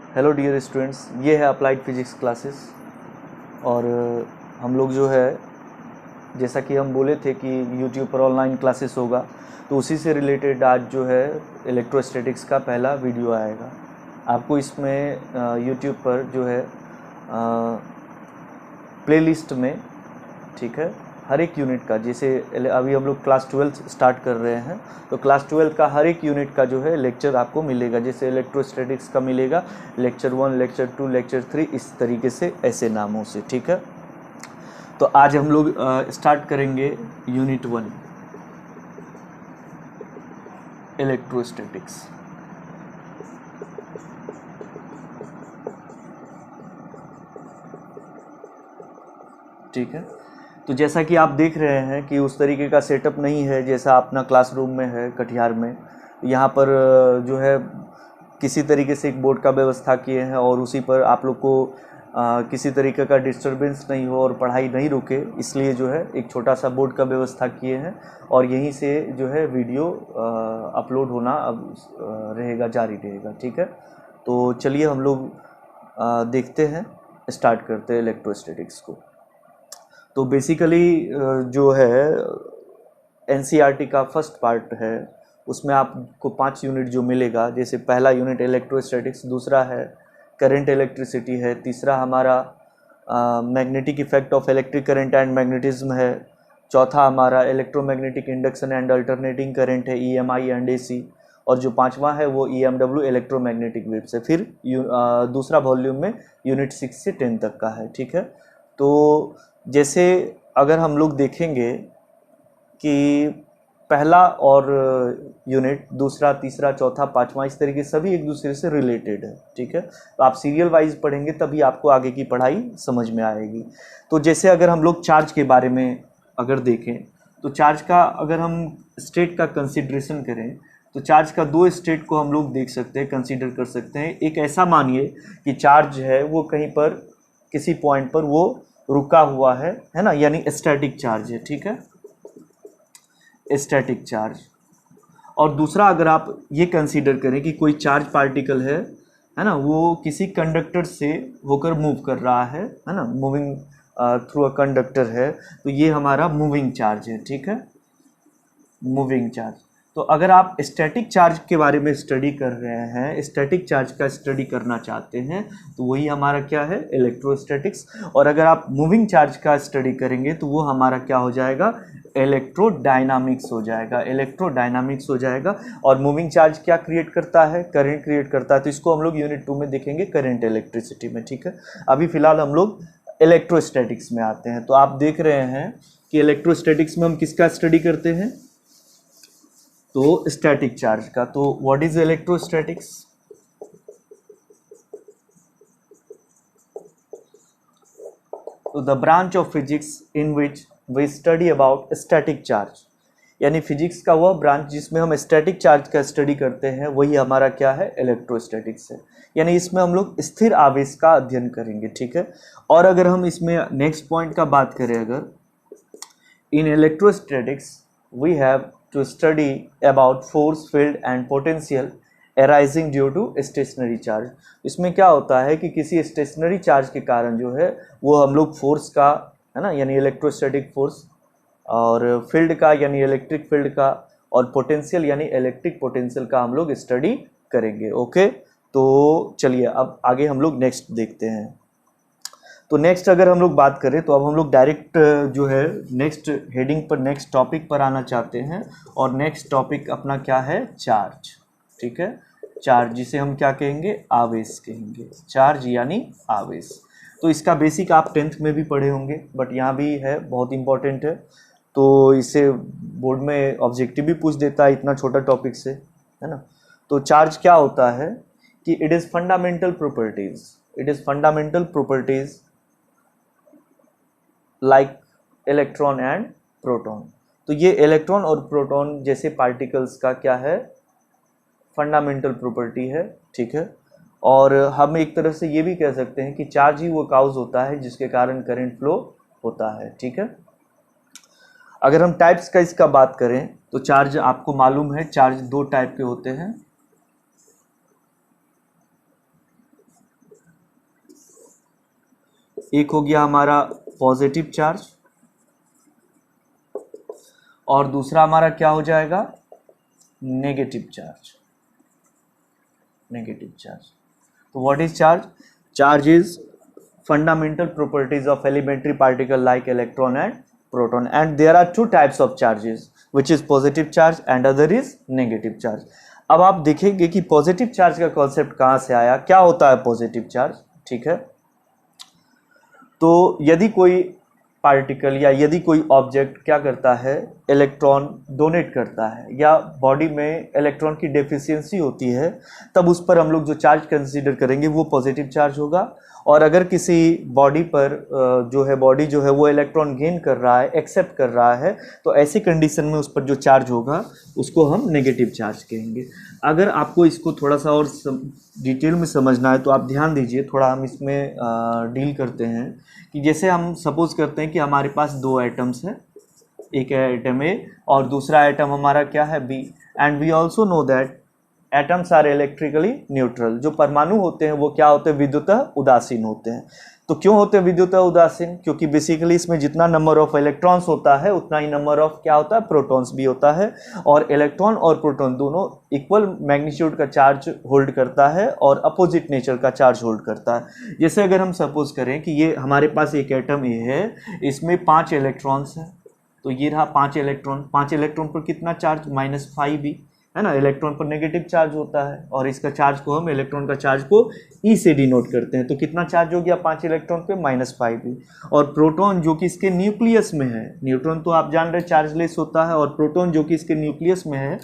Hello dear students, ये है applied physics classes. और हम लोग जो है, जैसा कि हम बोले थे कि यूट्यूब पर ऑनलाइन क्लासेस होगा, तो उसी से रिलेटेड आज जो है इलेक्ट्रोस्टैटिक्स का पहला वीडियो आएगा। आपको इसमें यूट्यूब पर जो है प्लेलिस्ट में, ठीक है, हर एक यूनिट का, जैसे अभी हम लोग क्लास 12 स्टार्ट कर रहे हैं, तो क्लास 12 का हर एक यूनिट का जो है लेक्चर आपको मिलेगा। जैसे इलेक्ट्रोस्टैटिक्स का मिलेगा लेक्चर 1, लेक्चर 2, लेक्चर 3, इस तरीके से, ऐसे नामों से, ठीक है। तो आज हम लोग स्टार्ट करेंगे यूनिट 1, इलेक्ट्रोस्टैटिक्स। ठीक है, तो जैसा कि आप देख रहे हैं कि उस तरीके का सेटअप नहीं है जैसा अपना क्लासरूम में है कटिहार में। यहाँ पर जो है किसी तरीके से एक बोर्ड का व्यवस्था किए हैं और उसी पर आप लोग को किसी तरीके का डिस्टरबेंस नहीं हो और पढ़ाई नहीं रुके, इसलिए जो है एक छोटा सा बोर्ड का व्यवस्था किए हैं और यहीं से जो है वीडियो अपलोड होना अब रहेगा, जारी रहेगा। ठीक है, तो चलिए हम लोग देखते हैं, स्टार्ट करते हैं इलेक्ट्रोस्टैटिक्स को। तो बेसिकली जो है एनसीईआरटी का फर्स्ट पार्ट है, उसमें आपको 5 यूनिट जो मिलेगा। जैसे पहला यूनिट इलेक्ट्रोस्टैटिक्स, दूसरा है करंट इलेक्ट्रिसिटी है, तीसरा हमारा magnetic effect of electric current and magnetism है, चौथा हमारा electromagnetic induction and alternating current है, ईएमआई एंड एसी, और जो पांचवा है वो ईएमडब्ल्यू इलेक्ट्रोमैग्नेटिक वेव्स है। फिर दूसरा वॉल्यूम में यूनिट 6 से 10 तक का है। ठीक है, तो जैसे अगर हम लोग देखेंगे कि पहला और यूनिट, दूसरा, तीसरा, चौथा, पांचवा, इस तरीके सभी एक दूसरे से रिलेटेड है। ठीक है, तो आप सीरियल वाइज पढ़ेंगे तभी आपको आगे की पढ़ाई समझ में आएगी। तो जैसे अगर हम लोग चार्ज के बारे में अगर देखें, तो चार्ज का अगर हम स्टेट का कंसिडरेशन करें, तो चार्ज का 2 स्टेट को हम लोग देख सकते हैं, कंसीडर कर सकते हैं। एक ऐसा मानिए कि चार्ज है वो कहीं पर किसी पॉइंट पर वो रुका हुआ है ना, यानी स्टैटिक चार्ज है। ठीक है, स्टैटिक चार्ज। और दूसरा अगर आप ये कंसीडर करें कि कोई चार्ज पार्टिकल है ना, वो किसी कंडक्टर से होकर मूव कर रहा है ना, मूविंग थ्रू अ कंडक्टर है, तो ये हमारा मूविंग चार्ज है। ठीक है, मूविंग चार्ज। तो अगर आप स्टैटिक चार्ज के बारे में स्टडी कर रहे हैं, स्टैटिक चार्ज का स्टडी करना चाहते हैं, तो वही हमारा क्या है, इलेक्ट्रोस्टैटिक्स। और अगर आप मूविंग चार्ज का स्टडी करेंगे तो वो हमारा क्या हो जाएगा, इलेक्ट्रोडायनामिक्स हो जाएगा, इलेक्ट्रोडायनामिक्स हो जाएगा। और मूविंग चार्ज क्या क्रिएट करता है, करंट क्रिएट करता है। तो इसको हम लोग यूनिट 2 में देखेंगे, करंट इलेक्ट्रिसिटी में। ठीक है, अभी फिलहाल हम लोग इलेक्ट्रोस्टैटिक्स में आते हैं। तो आप देख रहे हैं कि इलेक्ट्रोस्टैटिक्स में हम किसका स्टडी करते हैं, तो स्टैटिक चार्ज का। तो व्हाट इज इलेक्ट्रोस्टैटिक्स? तो the branch of physics in which we study about static charge, यानी फिजिक्स का वह ब्रांच जिसमें हम स्टैटिक चार्ज का स्टडी करते हैं, वही हमारा क्या है, इलेक्ट्रोस्टैटिक्स है। यानी इसमें हम लोग स्थिर आवेश का अध्ययन करेंगे। ठीक है, और अगर हम इसमें नेक्स्ट पॉइंट का बात करें, अगर in electrostatics we have to study about force, field and potential arising due to stationary charge। इसमें क्या होता है कि किसी स्टेशनरी चार्ज के कारण जो है वो हम लोग फोर्स का, है ना, यानी इलेक्ट्रोस्टैटिक फोर्स, और फील्ड का यानी इलेक्ट्रिक फील्ड का, और पोटेंशियल यानी इलेक्ट्रिक पोटेंशियल का हम लोग स्टडी करेंगे। ओके, तो चलिए अब आगे हम लोग नेक्स्ट देखते हैं। तो नेक्स्ट अगर हम लोग बात करें, तो अब हम लोग डायरेक्ट जो है नेक्स्ट हेडिंग पर, नेक्स्ट टॉपिक पर आना चाहते हैं। और नेक्स्ट टॉपिक अपना क्या है, चार्ज। ठीक है, चार्ज, जिसे हम क्या कहेंगे, आवेश कहेंगे। चार्ज यानी आवेश। तो इसका बेसिक आप 10th में भी पढ़े होंगे, बट यहाँ भी है, बहुत इंपॉर्टेंट है। तो इसे बोर्ड में ऑब्जेक्टिव भी पूछ देता है इतना छोटा टॉपिक से, है ना। तो चार्ज क्या होता है कि it is fundamental properties, it is fundamental properties like electron and proton. तो ये इलेक्ट्रॉन और प्रोटॉन जैसे पार्टिकल्स का क्या है, फंडामेंटल प्रॉपर्टी है। ठीक है, और हम एक तरह से ये भी कह सकते हैं कि चार्ज ही वो काउज होता है जिसके कारण करंट फ्लो होता है। ठीक है, अगर हम टाइप्स का इसका बात करें, तो चार्ज आपको मालूम है, चार्ज 2 टाइप के होते हैं। एक हो गया हमारा पॉजिटिव चार्ज और दूसरा हमारा क्या हो जाएगा, नेगेटिव चार्ज। नेगेटिव चार्ज, तो what is charge? Charge is fundamental properties of elementary particle like electron and proton, and there are two types of charges which is positive charge and other is negative charge. अब आप देखेंगे कि positive charge का concept कहाँ से आया, क्या होता है पॉजिटिव चार्ज, ठीक है। तो यदि कोई पार्टिकल या यदि कोई ऑब्जेक्ट क्या करता है, इलेक्ट्रॉन डोनेट करता है या बॉडी में इलेक्ट्रॉन की डेफिशिएंसी होती है, तब उस पर हम लोग जो चार्ज कंसीडर करेंगे वो पॉजिटिव चार्ज होगा। और अगर किसी बॉडी पर बॉडी जो है वो इलेक्ट्रॉन गेन कर रहा है, एक्सेप्ट कर रहा है, तो ऐसी कंडीशन में उस पर जो चार्ज होगा उसको हम नेगेटिव चार्ज कहेंगे। अगर आपको इसको थोड़ा सा और डिटेल में समझना है तो आप ध्यान दीजिए, थोड़ा हम इसमें डील करते हैं कि जैसे हम सपोज करते हैं कि हमारे पास दो एटम्स हैं, एक है एटम ए और दूसरा एटम हमारा क्या है, बी, and we also know that atoms are electrically neutral. जो परमाणु होते हैं वो क्या होते हैं, विद्युतः उदासीन होते हैं। तो क्यों होते हैं विद्युतः उदासीन? क्योंकि बेसिकली इसमें जितना नंबर ऑफ इलेक्ट्रॉन्स होता है उतना ही नंबर ऑफ क्या होता है, प्रोटॉन्स भी होता है, और इलेक्ट्रॉन और प्रोटॉन दोनों इक्वल मैग्नीट्यूड का चार्ज होल्ड करता है और अपोजिट नेचर का चार्ज होल्ड करता है। जैसे अगर हम सपोज करें कि ये हमारे पास एक एटम ए है, इसमें 5 इलेक्ट्रॉन्स हैं, तो ये रहा 5 इलेक्ट्रॉन, 5 इलेक्ट्रॉन पर कितना चार्ज, -5 है ना, इलेक्ट्रॉन पर नेगेटिव चार्ज होता है और इसका चार्ज को हम इलेक्ट्रॉन का चार्ज को ई से डिनोट करते हैं। तो कितना चार्ज हो गया 5 इलेक्ट्रॉन पे, -5। और प्रोटॉन जो कि इसके न्यूक्लियस में है, न्यूट्रॉन तो आप जान रहे चार्जलेस होता है, और प्रोटॉन जो कि इसके न्यूक्लियस में है,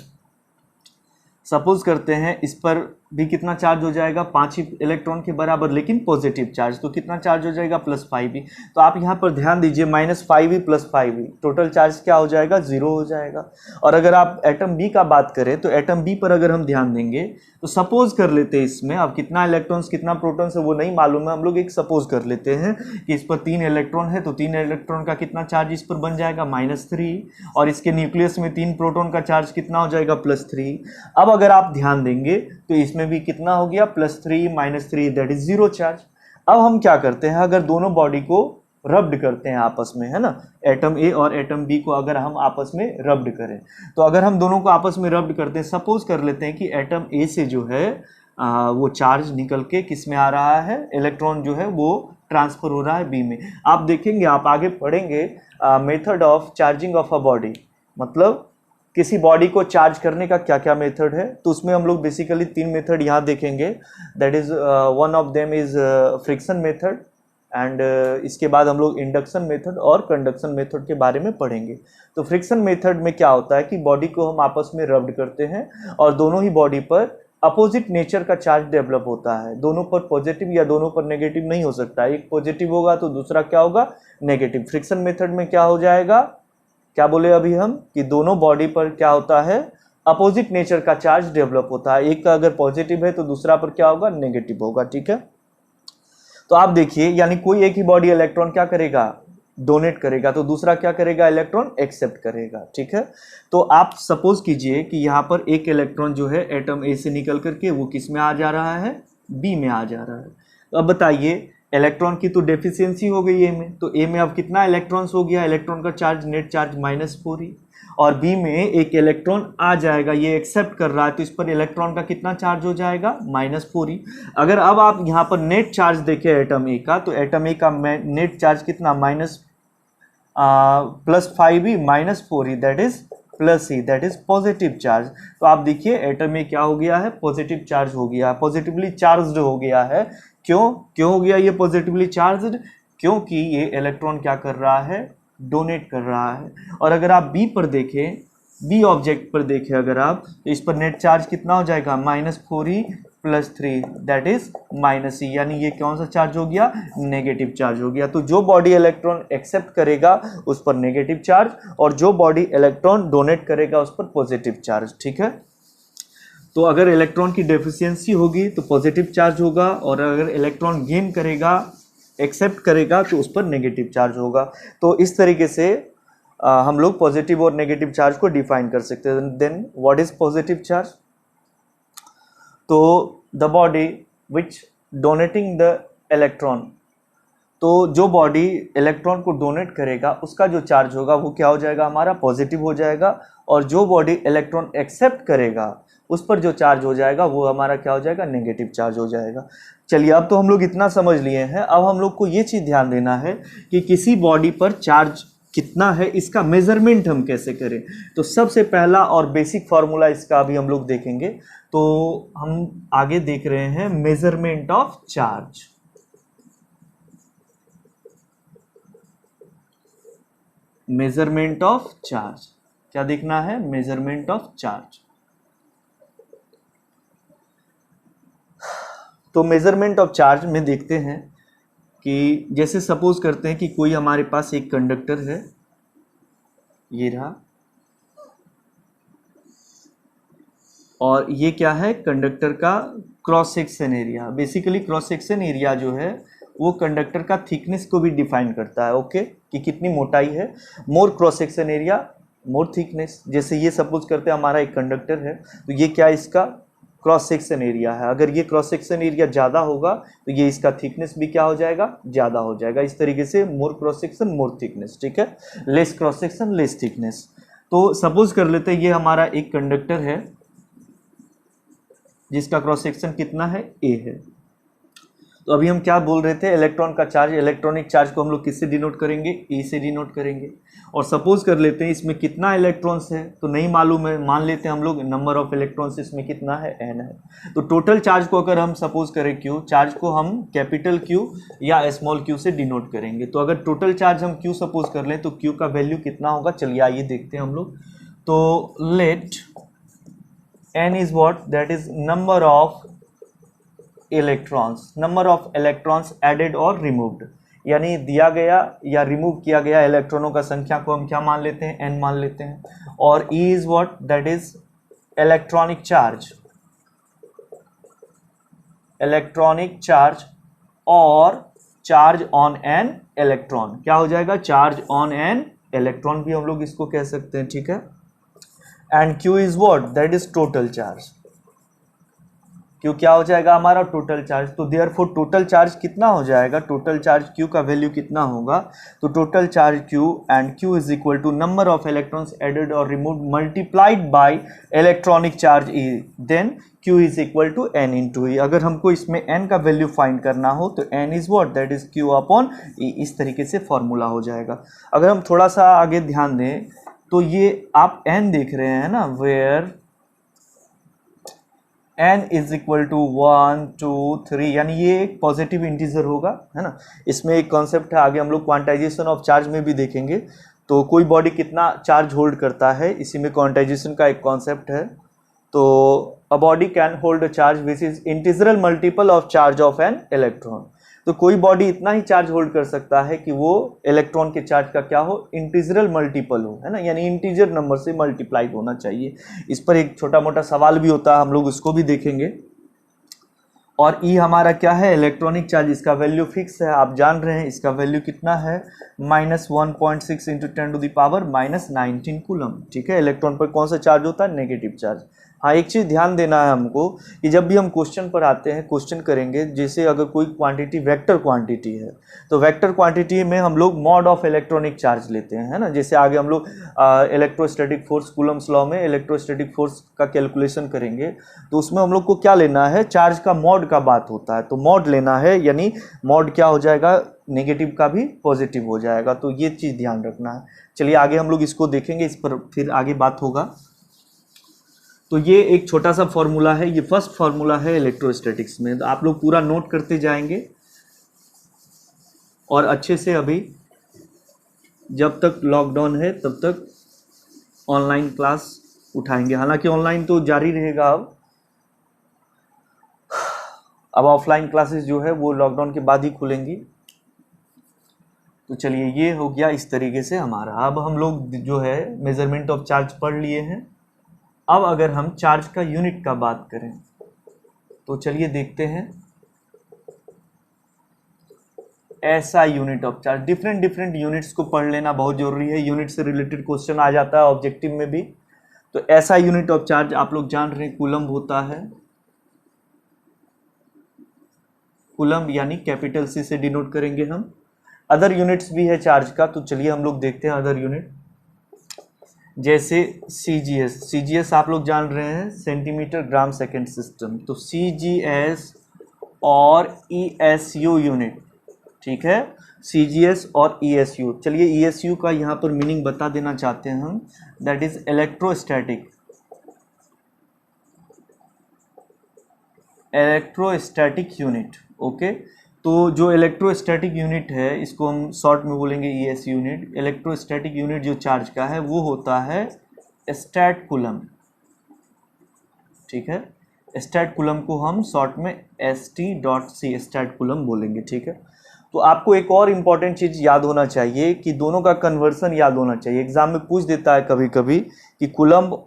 सपोज करते हैं इस पर भी कितना चार्ज हो जाएगा, 5 ही इलेक्ट्रॉन के बराबर, लेकिन पॉजिटिव चार्ज, तो कितना चार्ज हो जाएगा, +5। तो आप यहाँ पर ध्यान दीजिए, -5 + 5, टोटल चार्ज क्या हो जाएगा, 0 हो जाएगा। और अगर आप एटम बी का बात करें तो एटम बी पर अगर हम ध्यान देंगे तो सपोज कर लेते हैं इसमें, अब कितना इलेक्ट्रॉन्स कितना प्रोटॉन्स है वो नहीं मालूम है, हम लोग एक सपोज कर लेते हैं कि इस पर 3 इलेक्ट्रॉन है, तो 3 इलेक्ट्रॉन का कितना चार्ज इस पर बन जाएगा, -3, और इसके न्यूक्लियस में 3 प्रोटॉन का चार्ज कितना हो जाएगा, +3। अब अगर आप ध्यान देंगे तो इसमें भी कितना हो गया, +3 -3, दैट इज 0 चार्ज। अब हम क्या करते हैं, अगर दोनों बॉडी को रब्ड करते हैं आपस में, है ना, एटम ए और एटम बी को अगर हम आपस में रब्ड करें, तो अगर हम दोनों को आपस में रब्ड करते हैं, सपोज कर लेते हैं कि एटम ए से जो है वो चार्ज निकल के किस में आ रहा है, इलेक्ट्रॉन जो है वो ट्रांसफर हो रहा है बी में। आप देखेंगे, आप आगे पढ़ेंगे method of charging of a body, मतलब किसी बॉडी को चार्ज करने का क्या क्या मेथड है, तो उसमें हम लोग बेसिकली 3 मेथड यहाँ देखेंगे। That is one of them is friction method, and इसके बाद हम लोग इंडक्शन मेथड और कंडक्शन मेथड के बारे में पढ़ेंगे। तो फ्रिक्शन मेथड में क्या होता है कि बॉडी को हम आपस में रब्ड करते हैं और दोनों ही बॉडी पर अपोजिट नेचर का चार्ज डेवलप होता है, दोनों पर पॉजिटिव या दोनों पर नेगेटिव नहीं हो सकता, एक पॉजिटिव होगा तो दूसरा क्या होगा, नेगेटिव। फ्रिक्शन मेथड में क्या हो जाएगा, क्या बोले अभी हम, कि दोनों बॉडी पर क्या होता है, अपोजिट नेचर का चार्ज डेवलप होता है, एक का अगर पॉजिटिव है तो दूसरा पर क्या होगा, नेगेटिव होगा, ठीक है। तो आप देखिए, यानी कोई एक ही बॉडी इलेक्ट्रॉन क्या करेगा, डोनेट करेगा, तो दूसरा क्या करेगा, इलेक्ट्रॉन एक्सेप्ट करेगा, ठीक है। तो आप सपोज कीजिए कि यहाँ पर एक इलेक्ट्रॉन जो है एटम ए से निकल करके वो किस में आ जा रहा है, बी में आ जा रहा है। तो अब बताइए, इलेक्ट्रॉन की तो डेफिशिएंसी हो गई ए में, तो ए में अब कितना इलेक्ट्रॉन्स हो गया, इलेक्ट्रॉन का चार्ज नेट चार्ज -4 ही, और बी में एक इलेक्ट्रॉन आ जाएगा, ये एक्सेप्ट कर रहा है, तो इस पर इलेक्ट्रॉन का कितना चार्ज हो जाएगा, -4 ही। अगर अब आप यहाँ पर नेट चार्ज देखें एटम ए का, तो एटम ए का नेट चार्ज कितना, +5 ही -4 ही, दैट इज प्लस ही, दैट इज पॉजिटिव चार्ज। तो आप देखिए एटम में क्या हो गया है, पॉजिटिव चार्ज हो गया, पॉजिटिवली चार्ज्ड हो गया है। क्यों हो गया ये पॉजिटिवली चार्ज्ड, क्योंकि ये इलेक्ट्रॉन क्या कर रहा है, डोनेट कर रहा है। और अगर आप बी पर देखें, बी ऑब्जेक्ट पर देखें अगर आप, तो इस पर नेट चार्ज कितना हो जाएगा, -4 ही +3, दैट इज -E, यानी ये कौन सा चार्ज हो गया, नेगेटिव चार्ज हो गया। तो जो बॉडी इलेक्ट्रॉन एक्सेप्ट करेगा उस पर नेगेटिव चार्ज, और जो बॉडी इलेक्ट्रॉन डोनेट करेगा उस पर पॉजिटिव चार्ज, ठीक है। तो अगर इलेक्ट्रॉन की डेफिशिएंसी होगी तो पॉजिटिव चार्ज होगा, और अगर इलेक्ट्रॉन गेन करेगा, एक्सेप्ट करेगा, तो उस पर नेगेटिव चार्ज होगा। तो इस तरीके से हम लोग पॉजिटिव और नेगेटिव चार्ज को डिफाइन कर सकते हैं। Then what is positive charge, तो the body which donating the electron, तो जो बॉडी इलेक्ट्रॉन को डोनेट करेगा उसका जो चार्ज होगा वो क्या हो जाएगा, हमारा पॉजिटिव हो जाएगा, और जो बॉडी इलेक्ट्रॉन एक्सेप्ट करेगा उस पर जो चार्ज हो जाएगा वो हमारा क्या हो जाएगा, नेगेटिव चार्ज हो जाएगा। चलिए अब तो हम लोग इतना समझ लिए हैं, अब हम लोग को ये चीज़ ध्यान देना है कि किसी बॉडी पर चार्ज कितना है इसका मेजरमेंट हम कैसे करें। तो सबसे पहला और बेसिक फार्मूला इसका अभी हम लोग देखेंगे। तो हम आगे देख रहे हैं measurement of charge. Measurement of charge क्या देखना है, मेजरमेंट ऑफ चार्ज। तो मेजरमेंट ऑफ चार्ज में देखते हैं कि जैसे सपोज करते हैं कि कोई हमारे पास एक कंडक्टर है, ये रहा, और ये क्या है, कंडक्टर का cross section area. Basically cross section area जो है वो कंडक्टर का थिकनेस को भी डिफाइन करता है, ओके, कि कितनी मोटाई है। More cross section area more thickness. जैसे ये सपोज करते हैं हमारा एक कंडक्टर है, तो ये क्या, इसका क्रॉस सेक्शन एरिया है। अगर ये क्रॉस सेक्शन एरिया ज़्यादा होगा तो ये इसका थिकनेस भी क्या हो जाएगा, ज़्यादा हो जाएगा। इस तरीके से मोर क्रॉस सेक्शन मोर थिकनेस, ठीक है, less cross section less thickness. तो सपोज कर लेते हैं ये हमारा एक कंडक्टर है जिसका क्रॉस सेक्शन कितना है, ए है। तो अभी हम क्या बोल रहे थे, इलेक्ट्रॉन का चार्ज, इलेक्ट्रॉनिक चार्ज को हम लोग किससे डिनोट करेंगे, ए से डिनोट करेंगे। और सपोज कर लेते हैं इसमें कितना इलेक्ट्रॉन्स है, तो नहीं मालूम है, मान लेते हैं हम लोग नंबर ऑफ इलेक्ट्रॉन्स इसमें कितना है, एन है। तो टोटल चार्ज को अगर हम सपोज करें क्यू, चार्ज को हम कैपिटल क्यू या स्मॉल क्यू से डिनोट करेंगे। तो अगर टोटल चार्ज हम क्यू सपोज कर लें तो क्यू का वैल्यू कितना होगा, चलिए आइए देखते हैं हम लोग। तो late n is what, that is number of electrons, number of electrons added or removed, यानी दिया गया या रिमूव किया गया इलेक्ट्रॉनों का संख्या को हम क्या मान लेते हैं, n मान लेते हैं। और E is what, that is electronic charge, electronic charge और चार्ज ऑन एन इलेक्ट्रॉन क्या हो जाएगा, चार्ज ऑन एन इलेक्ट्रॉन भी हम लोग इसको कह सकते हैं, ठीक है। And Q is what, that is total charge. Q क्या हो जाएगा हमारा, टोटल चार्ज। तो देयरफॉर टोटल चार्ज कितना हो जाएगा, टोटल चार्ज Q का वैल्यू कितना होगा, तो total charge Q and Q is equal to number of electrons added और removed multiplied by electronic charge E, then Q is equal to n into E। अगर हमको इसमें n का value find करना हो तो n is what, that is Q upon E। इस तरीके से फॉर्मूला हो जाएगा। अगर हम थोड़ा सा आगे ध्यान दें तो ये आप n देख रहे हैं ना, where n is equal to 1 2 3, यानी ये एक पॉजिटिव इंटीजर होगा, है ना। इसमें एक कॉन्सेप्ट है, आगे हम लोग क्वांटाइजेशन ऑफ चार्ज में भी देखेंगे। तो कोई बॉडी कितना चार्ज होल्ड करता है, इसी में क्वांटाइजेशन का एक कॉन्सेप्ट है। तो a body can hold a charge which is integral multiple of charge of an electron. तो कोई बॉडी इतना ही चार्ज होल्ड कर सकता है कि वो इलेक्ट्रॉन के चार्ज का क्या हो, इंटीजरल मल्टीपल हो, है ना, यानी इंटीजर नंबर से मल्टीप्लाई होना चाहिए। इस पर एक छोटा मोटा सवाल भी होता है, हम लोग उसको भी देखेंगे। और E हमारा क्या है, इलेक्ट्रॉनिक चार्ज, इसका वैल्यू फिक्स है, आप जान रहे हैं इसका वैल्यू कितना है, -1.6 इंटू 10⁻⁻19 कूलम, ठीक है। इलेक्ट्रॉन पर कौन सा चार्ज होता है, नेगेटिव चार्ज। हाँ, एक चीज़ ध्यान देना है हमको कि जब भी हम क्वेश्चन पर आते हैं, क्वेश्चन करेंगे, जैसे अगर कोई क्वांटिटी वेक्टर क्वांटिटी है तो वेक्टर क्वांटिटी में हम लोग मॉड ऑफ इलेक्ट्रॉनिक चार्ज लेते हैं, है ना। जैसे आगे हम लोग इलेक्ट्रोस्टैटिक फोर्स, कूलम्स लॉ में इलेक्ट्रोस्टैटिक फोर्स का कैलकुलेशन करेंगे, तो उसमें हम लोग को क्या लेना है, चार्ज का मॉड का बात होता है, तो मॉड लेना है, यानी मॉड क्या हो जाएगा, नेगेटिव का भी पॉजिटिव हो जाएगा। तो ये चीज़ ध्यान रखना है। चलिए आगे हम लोग इसको देखेंगे, इस पर फिर आगे बात होगा। तो ये एक छोटा सा फॉर्मूला है, ये फर्स्ट फॉर्मूला है इलेक्ट्रोस्टैटिक्स में। तो आप लोग पूरा नोट करते जाएंगे और अच्छे से अभी जब तक लॉकडाउन है तब तक ऑनलाइन क्लास उठाएंगे। हालांकि ऑनलाइन तो जारी रहेगा, अब ऑफलाइन क्लासेस जो है वो लॉकडाउन के बाद ही खुलेंगी। तो चलिए ये हो गया इस तरीके से हमारा। अब हम लोग जो है मेजरमेंट ऑफ चार्ज पढ़ लिए हैं। अब अगर हम चार्ज का यूनिट का बात करें तो चलिए देखते हैं SI unit of charge. Different units को पढ़ लेना बहुत जरूरी है, यूनिट से रिलेटेड क्वेश्चन आ जाता है ऑब्जेक्टिव में भी। तो SI यूनिट ऑफ चार्ज आप लोग जान रहे हैं, कूलम्ब होता है। कूलम्ब यानी कैपिटल C से डिनोट करेंगे हम। अदर यूनिट्स भी है चार्ज का, तो चलिए हम लोग देखते हैं अदर यूनिट। जैसे सीजीएस आप लोग जान रहे हैं, सेंटीमीटर ग्राम सेकेंड सिस्टम, तो सीजीएस और ईएसयू यूनिट, ठीक है, सीजीएस और ईएसयू। चलिए ईएसयू का यहाँ पर मीनिंग बता देना चाहते हैं हम, that is electrostatic unit. Okay, तो जो इलेक्ट्रोस्टैटिक यूनिट है इसको हम शॉर्ट में बोलेंगे ईएस यूनिट। इलेक्ट्रोस्टैटिक यूनिट जो चार्ज का है वो होता है स्टैट कूलम, ठीक है। स्टैट कूलम को हम शॉर्ट में st.c स्टैट कूलम बोलेंगे, ठीक है। तो आपको एक और इम्पॉर्टेंट चीज़ याद होना चाहिए कि दोनों का कन्वर्सन याद होना चाहिए। एग्जाम में पूछ देता है कभी कभी कि कूलम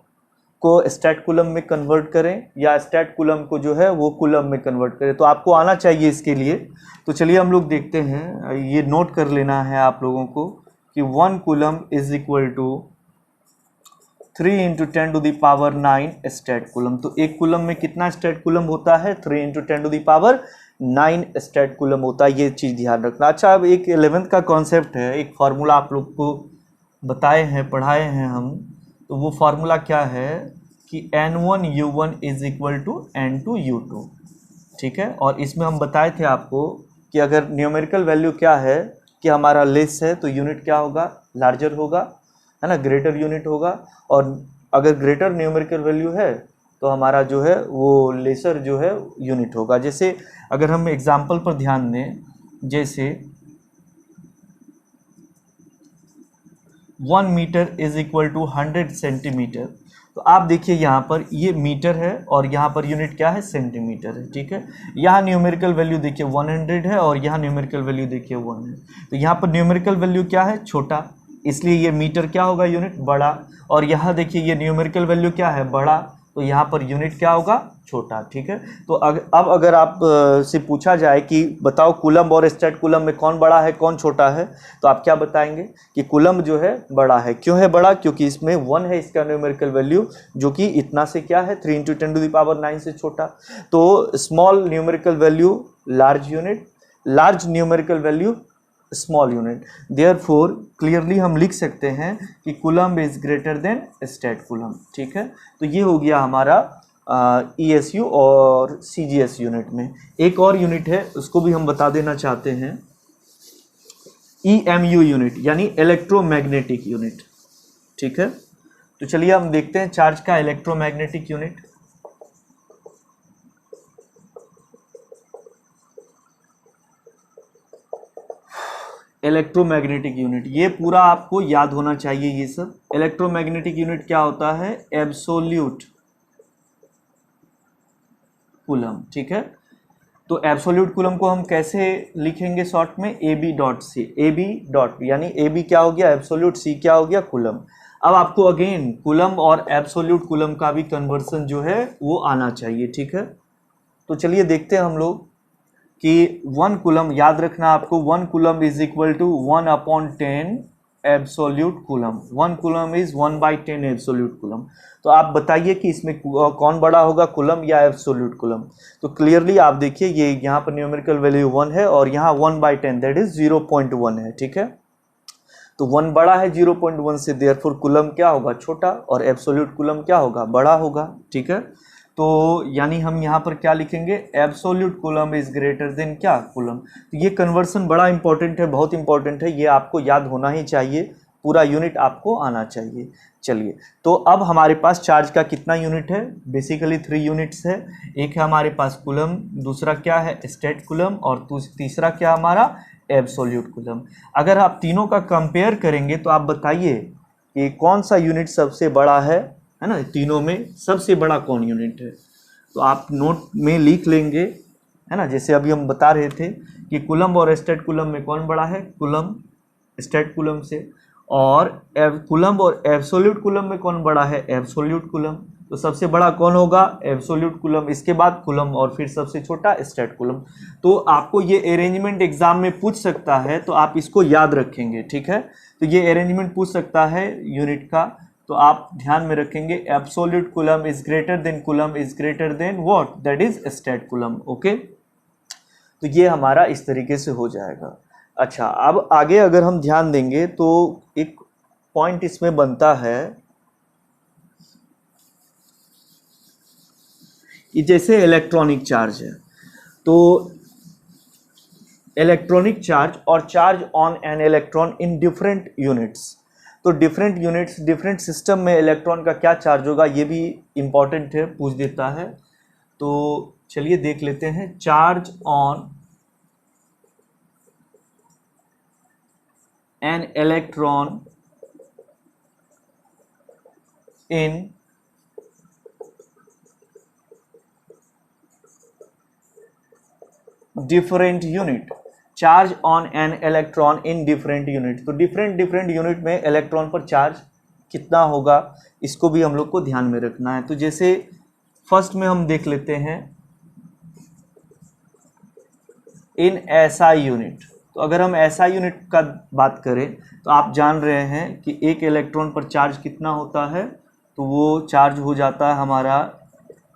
को स्टैट कूलम में कन्वर्ट करें या स्टैट कूलम को जो है वो कूलम में कन्वर्ट करें, तो आपको आना चाहिए इसके लिए। तो चलिए हम लोग देखते हैं, ये नोट कर लेना है आप लोगों को कि 1 coulomb is equal to 3 × 10⁹ stat coulomb. तो एक कूलम में कितना स्टैट कूलम होता है? 3 × 10⁹ स्टैट कूलम होता है, ये चीज़ ध्यान रखना। अच्छा, अब एक 11th का कॉन्सेप्ट है, एक फार्मूला आप लोग को बताए हैं, पढ़ाए हैं हम, तो वो फार्मूला क्या है कि N1U1 is equal to N2U2, ठीक है। और इसमें हम बताए थे आपको कि अगर न्यूमेरिकल वैल्यू क्या है कि हमारा लेस है तो यूनिट क्या होगा? लार्जर होगा, है ना, ग्रेटर यूनिट होगा। और अगर ग्रेटर न्यूमेरिकल वैल्यू है तो हमारा जो है वो लेसर जो है यूनिट होगा। जैसे अगर हम एग्जाम्पल पर ध्यान दें, जैसे 1 metre is equal to 100 centimetre, तो आप देखिए यहाँ पर ये मीटर है और यहाँ पर यूनिट क्या है? सेंटीमीटर है, ठीक है। यहाँ न्यूमेरिकल वैल्यू देखिए 100 है और यहाँ न्यूमेरिकल वैल्यू देखिए 1 है, तो यहाँ पर न्यूमेरिकल वैल्यू क्या है? छोटा, इसलिए ये मीटर क्या होगा? यूनिट बड़ा। और यहाँ देखिए ये न्यूमेरिकल वैल्यू क्या है? बड़ा, तो यहाँ पर यूनिट क्या होगा? छोटा, ठीक है। तो अब अगर आप से पूछा जाए कि बताओ कूलम और स्टैट कूलम में कौन बड़ा है कौन छोटा है, तो आप क्या बताएंगे कि कूलम जो है बड़ा है। क्यों है बड़ा? क्योंकि इसमें 1 है इसका न्यूमेरिकल वैल्यू, जो कि इतना से क्या है? 3 × 10⁹ से छोटा। तो small numerical value large unit, large numerical value small unit. Therefore clearly हम लिख सकते हैं कि coulomb is greater than stat coulomb, ठीक है। तो ये हो गया हमारा ईएसयू और सीजीएस यूनिट में। एक और यूनिट है उसको भी हम बता देना चाहते हैं, ईएमयू यूनिट, यानी इलेक्ट्रोमैग्नेटिक यूनिट, ठीक है। तो चलिए हम देखते हैं चार्ज का इलेक्ट्रोमैग्नेटिक यूनिट। इलेक्ट्रोमैग्नेटिक यूनिट, ये पूरा आपको याद होना चाहिए ये सब। इलेक्ट्रोमैग्नेटिक यूनिट क्या होता है? एब्सोल्यूट कूलम, ठीक है। तो एब्सोल्यूट कूलम को हम कैसे लिखेंगे शॉर्ट में? AB.C, AB डॉट, यानी AB क्या हो गया? एब्सोल्यूट, C क्या हो गया? कूलम। अब आपको अगेन कूलम और एब्सोल्यूट कूलम का भी कन्वर्सन जो है वो आना चाहिए, ठीक है। तो चलिए देखते हैं हम लोग कि 1 कूलम, याद रखना आपको, 1 coulomb is equal to 1/10 absolute coulomb. 1 coulomb is 1/10 absolute coulomb. तो आप बताइए कि इसमें कौन बड़ा होगा, कूलम या एब्सोल्यूट कूलम? तो क्लियरली आप देखिए ये यहाँ पर न्यूमेरिकल वैल्यू 1 है और यहाँ 1/10 दैट इज 0.1 है, ठीक है। तो 1 बड़ा है 0.1 से, देयरफॉर कूलम क्या होगा? छोटा, और एब्सोल्यूट कूलम क्या होगा? बड़ा होगा, ठीक है। तो यानी हम यहाँ पर क्या लिखेंगे? Absolute coulomb is greater then क्या? कूलम। तो ये कन्वर्सन बड़ा इंपॉर्टेंट है, बहुत इंपॉर्टेंट है, ये आपको याद होना ही चाहिए, पूरा यूनिट आपको आना चाहिए। चलिए, तो अब हमारे पास चार्ज का कितना यूनिट है? बेसिकली 3 यूनिट्स है। एक है हमारे पास कूलम, दूसरा क्या है? स्टेट कूलम, और तीसरा क्या हमारा? Absolute coulomb. अगर आप तीनों का कंपेयर करेंगे तो आप बताइए कि कौन सा यूनिट सबसे बड़ा है ना? तीनों में सबसे बड़ा कौन यूनिट है? तो आप नोट में लिख लेंगे, है ना। जैसे अभी हम बता रहे थे कि कूलम और स्टैट कूलम में कौन बड़ा है? कूलम स्टैट कूलम से। और कूलम और एब्सोल्यूट कूलम में कौन बड़ा है? Absolute coulomb. तो सबसे बड़ा कौन होगा? एब्सोल्यूट कूलम, इसके बाद कूलम, और फिर सबसे छोटा स्टैट कूलम। तो आपको ये अरेंजमेंट एग्जाम में पूछ सकता है, तो आप इसको याद रखेंगे, ठीक है। तो ये अरेंजमेंट पूछ सकता है यूनिट का, तो आप ध्यान में रखेंगे absolute coulomb is greater than coulomb is greater than what? That is stat coulomb, okay. तो ये हमारा इस तरीके से हो जाएगा। अच्छा, अब आगे अगर हम ध्यान देंगे तो एक पॉइंट इसमें बनता है कि जैसे इलेक्ट्रॉनिक चार्ज है, तो इलेक्ट्रॉनिक चार्ज और charge on an electron in different units, तो डिफरेंट यूनिट्स डिफरेंट सिस्टम में इलेक्ट्रॉन का क्या चार्ज होगा ये भी इंपॉर्टेंट है, पूछ देता है। तो चलिए देख लेते हैं। Charge on an electron in different unit, charge on an electron in different unit, तो डिफरेंट डिफरेंट यूनिट में इलेक्ट्रॉन पर चार्ज कितना होगा इसको भी हम लोग को ध्यान में रखना है। तो जैसे फर्स्ट में हम देख लेते हैं इन एसआई यूनिट, तो अगर हम एसआई यूनिट का बात करें तो आप जान रहे हैं कि एक इलेक्ट्रॉन पर चार्ज कितना होता है, तो वो चार्ज हो जाता है हमारा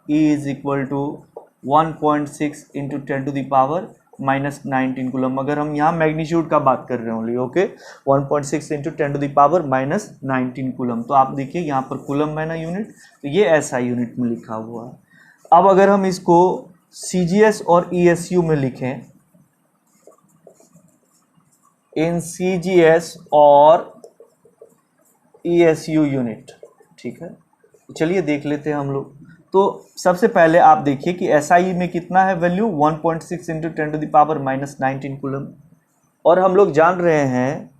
E is equal to 1.6 into 10⁻⁻19 coulomb. अगर हम यहाँ मैग्नीट्यूड का बात कर रहे हैं ओनली, ओके, 1.6 इंटू 10⁻⁻19 कूलम। तो आप देखिए यहाँ पर कूलम है ना यूनिट, तो ये एसआई यूनिट में लिखा हुआ है। अब अगर हम इसको CGS और ESU में लिखें, इन CGS और ESU यूनिट, ठीक है, चलिए देख लेते हैं हम लोग। तो सबसे पहले आप देखिए कि SI में कितना है वैल्यू, 1.6 इंटू 10⁻⁻19 कूलम, और हम लोग जान रहे हैं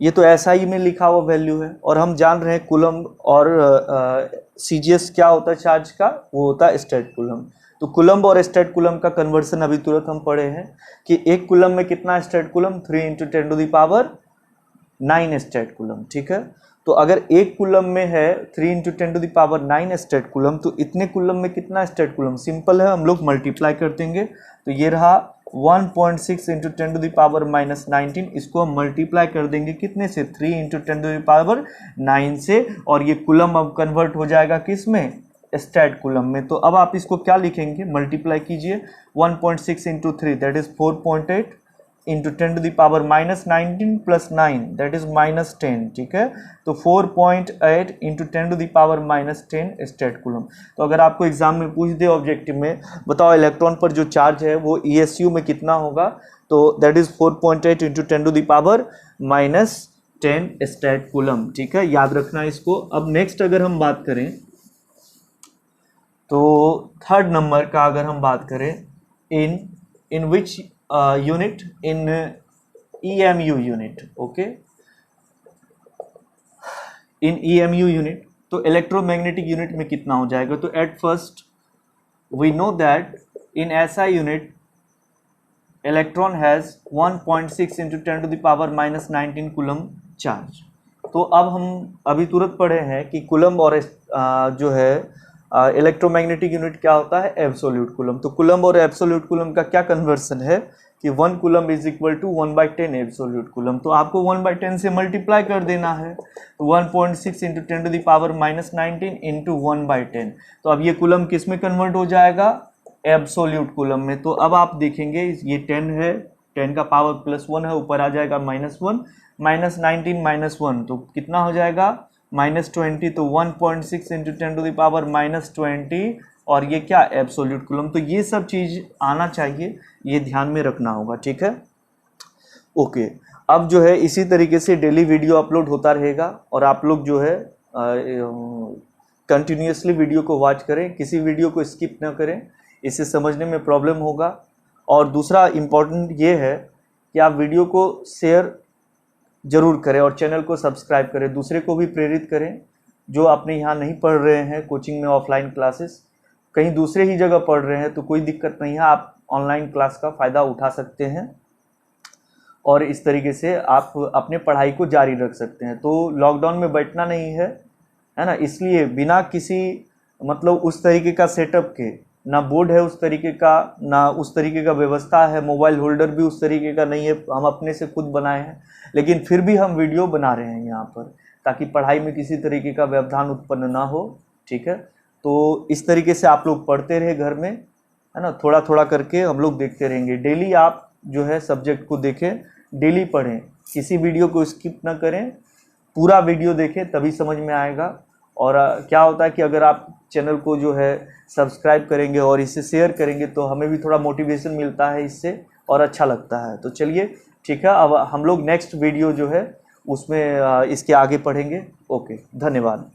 ये तो SI में लिखा हुआ वैल्यू है, और हम जान रहे हैं कूलम और CGS क्या होता है चार्ज का, वो होता है स्टेट कूलम। तो कूलम और स्टेट कूलम का कन्वर्सन अभी तुरंत हम पढ़े हैं कि एक कूलम में कितना state coulomb, 3 into 10⁻9 state coulomb, ठीक है। तो अगर एक कूलम में है 3 इंटू 10⁻9 स्टेट कूलम, तो इतने कूलम में कितना स्टेट कूलम, सिंपल है, हम लोग मल्टीप्लाई कर देंगे। तो ये रहा 1.6 इंटू 10⁻⁻19, इसको हम मल्टीप्लाई कर देंगे कितने से, 3 इंटू 10⁻9 से, और ये कूलम अब कन्वर्ट हो जाएगा किस में, स्टेट कूलम में। तो अब आप इसको क्या लिखेंगे, मल्टीप्लाई कीजिए, 1.6 into 3 that is 4.8 into 10⁻⁻19 plus 9 that is -10, ठीक है। तो 4.8 इंटू 10⁻⁻10 स्टेट कूलम। तो अगर आपको एग्जाम में पूछ दे ऑब्जेक्टिव में, बताओ इलेक्ट्रॉन पर जो चार्ज है वो ESU में कितना होगा, तो that is 4.8 into 10⁻⁻10 state coulomb, ठीक है, याद रखना इसको। अब नेक्स्ट अगर हम बात करें तो थर्ड नंबर का अगर हम बात करें, in which unit, in EMU unit, okay, in EMU unit, तो इलेक्ट्रोमैग्नेटिक यूनिट में कितना हो जाएगा। तो at first we know that in SI unit electron has 1.6 into 10⁻⁻19 coulomb charge. तो अब हम अभी तुरंत पढ़े हैं कि कूलम और जो है इलेक्ट्रोमैग्नेटिक यूनिट क्या होता है, एब्सोल्यूट कूलम। तो कूलम और एब्सोल्यूट कूलम का क्या कन्वर्सन है कि 1 coulomb is equal to 1/10 absolute coulomb. तो आपको 1/10 से मल्टीप्लाई कर देना है, तो 1.6 इंटू 10⁻⁻19 इंटू 1/10। तो अब ये कूलम किस में कन्वर्ट हो जाएगा, एब्सोल्यूट कूलम में। तो अब आप देखेंगे ये 10 है, 10 का पावर +1 है, ऊपर आ जाएगा -1, -19 -1 तो कितना हो जाएगा, -20। तो 1.6 इंटू 10⁻⁻20, और ये क्या, एब्सोल्यूट कूलम। तो ये सब चीज़ आना चाहिए, ये ध्यान में रखना होगा, ठीक है, ओके। अब जो है इसी तरीके से डेली वीडियो अपलोड होता रहेगा, और आप लोग जो है कंटिन्यूसली वीडियो को वॉच करें, किसी वीडियो को स्किप ना करें, इसे समझने में प्रॉब्लम होगा। और दूसरा इम्पोर्टेंट ये है कि आप वीडियो को शेयर जरूर करें और चैनल को सब्सक्राइब करें, दूसरे को भी प्रेरित करें जो अपने यहाँ नहीं पढ़ रहे हैं कोचिंग में, ऑफलाइन क्लासेस कहीं दूसरे ही जगह पढ़ रहे हैं, तो कोई दिक्कत नहीं है, आप ऑनलाइन क्लास का फ़ायदा उठा सकते हैं और इस तरीके से आप अपने पढ़ाई को जारी रख सकते हैं। तो लॉकडाउन में बैठना नहीं है ना, इसलिए बिना किसी मतलब उस तरीके का सेटअप के, ना बोर्ड है उस तरीके का, ना उस तरीके का व्यवस्था है, मोबाइल होल्डर भी उस तरीके का नहीं है, हम अपने से खुद बनाए हैं, लेकिन फिर भी हम वीडियो बना रहे हैं यहाँ पर, ताकि पढ़ाई में किसी तरीके का व्यवधान उत्पन्न ना हो, ठीक है। तो इस तरीके से आप लोग पढ़ते रहे घर में, है ना, थोड़ा थोड़ा करके हम लोग देखते रहेंगे। डेली आप जो है सब्जेक्ट को देखें, डेली पढ़ें, किसी वीडियो को स्किप ना करें, पूरा वीडियो देखें तभी समझ में आएगा। और क्या होता है कि अगर आप चैनल को जो है सब्सक्राइब करेंगे और इसे शेयर करेंगे तो हमें भी थोड़ा मोटिवेशन मिलता है इससे और अच्छा लगता है। तो चलिए ठीक है, अब हम लोग नेक्स्ट वीडियो जो है उसमें इसके आगे पढ़ेंगे। ओके, धन्यवाद।